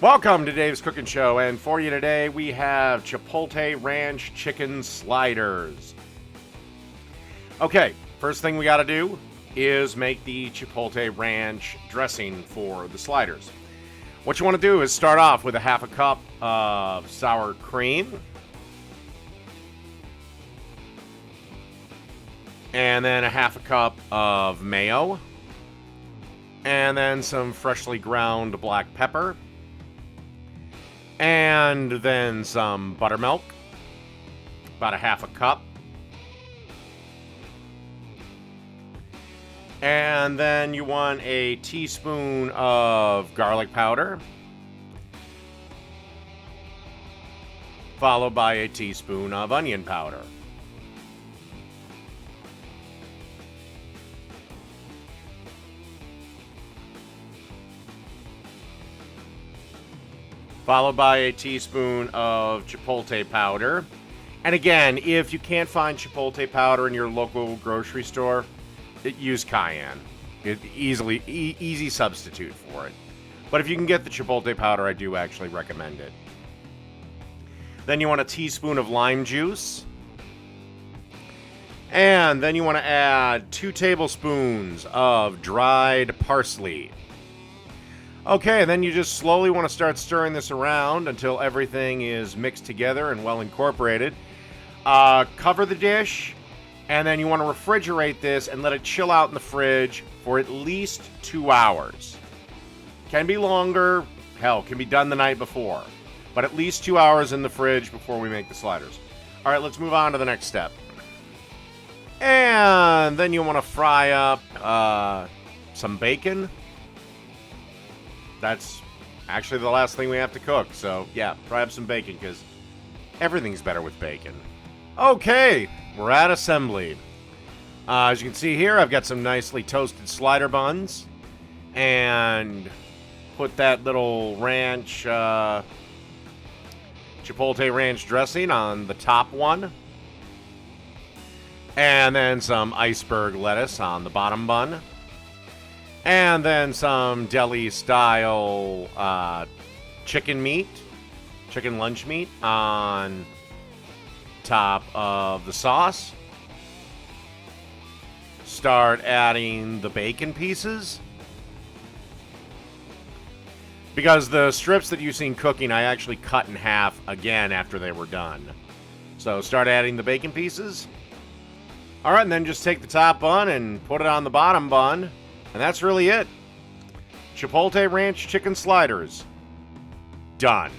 Welcome to Dave's Cooking Show, and for you today we have Chipotle Ranch Chicken Sliders. Okay, first thing we got to do is make the Chipotle Ranch dressing for the sliders. What you want to do is start off with a half a cup of sour cream, and then a half a cup of mayo, and then some freshly ground black pepper, and then some buttermilk, about a half a cup. And then you want a teaspoon of garlic powder, followed by a teaspoon of onion powder. Followed by a teaspoon of chipotle powder. And again, if you can't find chipotle powder in your local grocery store, use cayenne. Easy substitute for it. But if you can get the chipotle powder, I do actually recommend it. Then you want a teaspoon of lime juice. And then you want to add 2 tablespoons of dried parsley. Okay, and then you just slowly want to start stirring this around until everything is mixed together and well incorporated. Cover the dish, and then you want to refrigerate this and let it chill out in the fridge for at least 2 hours. Can be longer, hell, can be done the night before. But at least 2 hours in the fridge before we make the sliders. All right, let's move on to the next step. And then you want to fry up some bacon. That's actually the last thing we have to cook. So, yeah, fry up some bacon because everything's better with bacon. Okay, we're at assembly. As you can see here, I've got some nicely toasted slider buns. And put that little ranch, Chipotle ranch dressing on the top one. And then some iceberg lettuce on the bottom bun. And then some deli-style chicken lunch meat on top of the sauce. Start adding the bacon pieces. Because the strips that you've seen cooking, I actually cut in half again after they were done. So start adding the bacon pieces. All right, and then just take the top bun and put it on the bottom bun. And that's really it. Chipotle Ranch Chicken Sliders. Done.